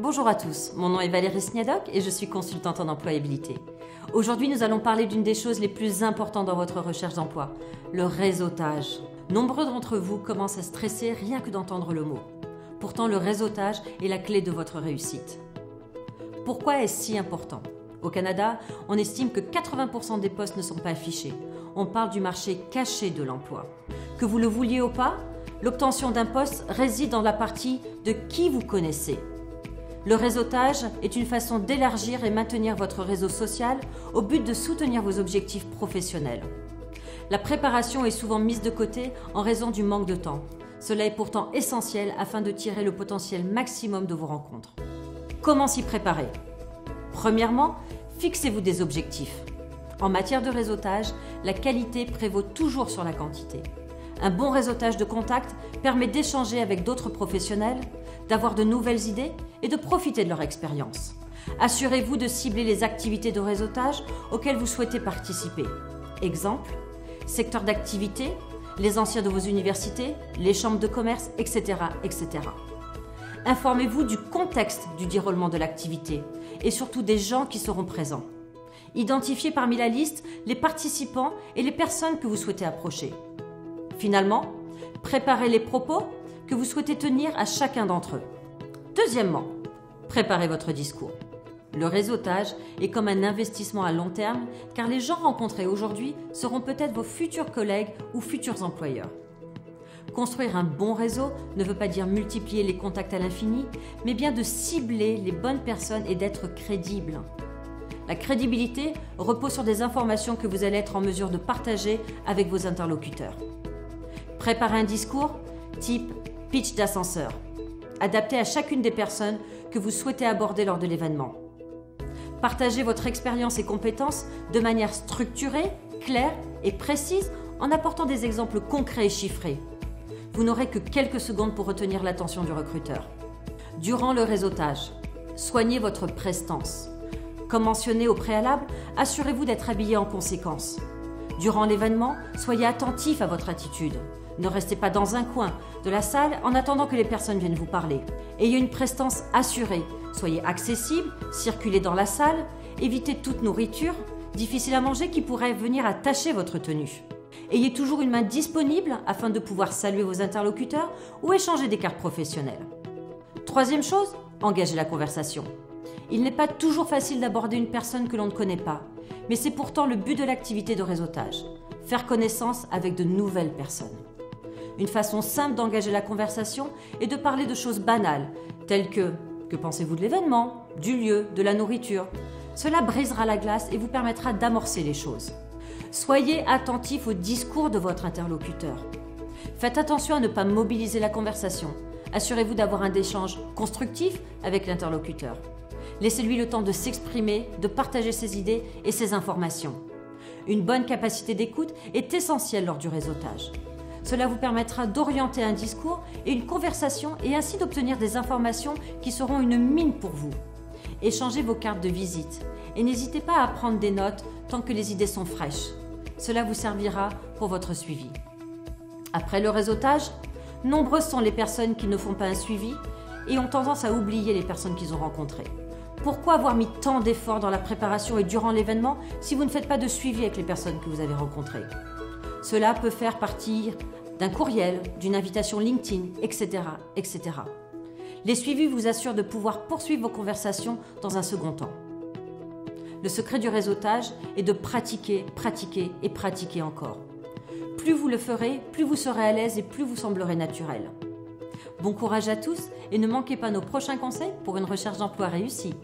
Bonjour à tous, mon nom est Valérie Sniadoc et je suis consultante en employabilité. Aujourd'hui, nous allons parler d'une des choses les plus importantes dans votre recherche d'emploi, le réseautage. Nombreux d'entre vous commencent à stresser rien que d'entendre le mot. Pourtant, le réseautage est la clé de votre réussite. Pourquoi est-ce si important ? Au Canada, on estime que 80% des postes ne sont pas affichés. On parle du marché caché de l'emploi. Que vous le vouliez ou pas, l'obtention d'un poste réside dans la partie de qui vous connaissez. Le réseautage est une façon d'élargir et maintenir votre réseau social au but de soutenir vos objectifs professionnels. La préparation est souvent mise de côté en raison du manque de temps. Cela est pourtant essentiel afin de tirer le potentiel maximum de vos rencontres. Comment s'y préparer ? Premièrement, fixez-vous des objectifs. En matière de réseautage, la qualité prévaut toujours sur la quantité. Un bon réseautage de contacts permet d'échanger avec d'autres professionnels, d'avoir de nouvelles idées et de profiter de leur expérience. Assurez-vous de cibler les activités de réseautage auxquelles vous souhaitez participer. Exemple, secteur d'activité, les anciens de vos universités, les chambres de commerce, etc. etc. Informez-vous du contexte du déroulement de l'activité et surtout des gens qui seront présents. Identifiez parmi la liste les participants et les personnes que vous souhaitez approcher. Finalement, préparez les propos que vous souhaitez tenir à chacun d'entre eux. Deuxièmement, préparez votre discours. Le réseautage est comme un investissement à long terme car les gens rencontrés aujourd'hui seront peut-être vos futurs collègues ou futurs employeurs. Construire un bon réseau ne veut pas dire multiplier les contacts à l'infini, mais bien de cibler les bonnes personnes et d'être crédible. La crédibilité repose sur des informations que vous allez être en mesure de partager avec vos interlocuteurs. Préparez un discours type pitch d'ascenseur, adapté à chacune des personnes que vous souhaitez aborder lors de l'événement. Partagez votre expérience et compétences de manière structurée, claire et précise en apportant des exemples concrets et chiffrés. Vous n'aurez que quelques secondes pour retenir l'attention du recruteur. Durant le réseautage, soignez votre prestance. Comme mentionné au préalable, assurez-vous d'être habillé en conséquence. Durant l'événement, soyez attentif à votre attitude. Ne restez pas dans un coin de la salle en attendant que les personnes viennent vous parler. Ayez une prestance assurée. Soyez accessible, circulez dans la salle, évitez toute nourriture difficile à manger qui pourrait venir attacher votre tenue. Ayez toujours une main disponible afin de pouvoir saluer vos interlocuteurs ou échanger des cartes professionnelles. Troisième chose, engagez la conversation. Il n'est pas toujours facile d'aborder une personne que l'on ne connaît pas, mais c'est pourtant le but de l'activité de réseautage, faire connaissance avec de nouvelles personnes. Une façon simple d'engager la conversation est de parler de choses banales, telles que pensez-vous de l'événement, du lieu, de la nourriture ? Cela brisera la glace et vous permettra d'amorcer les choses. Soyez attentif au discours de votre interlocuteur. Faites attention à ne pas mobiliser la conversation. Assurez-vous d'avoir un échange constructif avec l'interlocuteur. Laissez-lui le temps de s'exprimer, de partager ses idées et ses informations. Une bonne capacité d'écoute est essentielle lors du réseautage. Cela vous permettra d'orienter un discours et une conversation et ainsi d'obtenir des informations qui seront une mine pour vous. Échangez vos cartes de visite et n'hésitez pas à prendre des notes tant que les idées sont fraîches. Cela vous servira pour votre suivi. Après le réseautage, nombreuses sont les personnes qui ne font pas un suivi et ont tendance à oublier les personnes qu'ils ont rencontrées. Pourquoi avoir mis tant d'efforts dans la préparation et durant l'événement si vous ne faites pas de suivi avec les personnes que vous avez rencontrées ? Cela peut faire partie d'un courriel, d'une invitation LinkedIn, etc., etc. Les suivis vous assurent de pouvoir poursuivre vos conversations dans un second temps. Le secret du réseautage est de pratiquer, pratiquer et pratiquer encore. Plus vous le ferez, plus vous serez à l'aise et plus vous semblerez naturel. Bon courage à tous et ne manquez pas nos prochains conseils pour une recherche d'emploi réussie.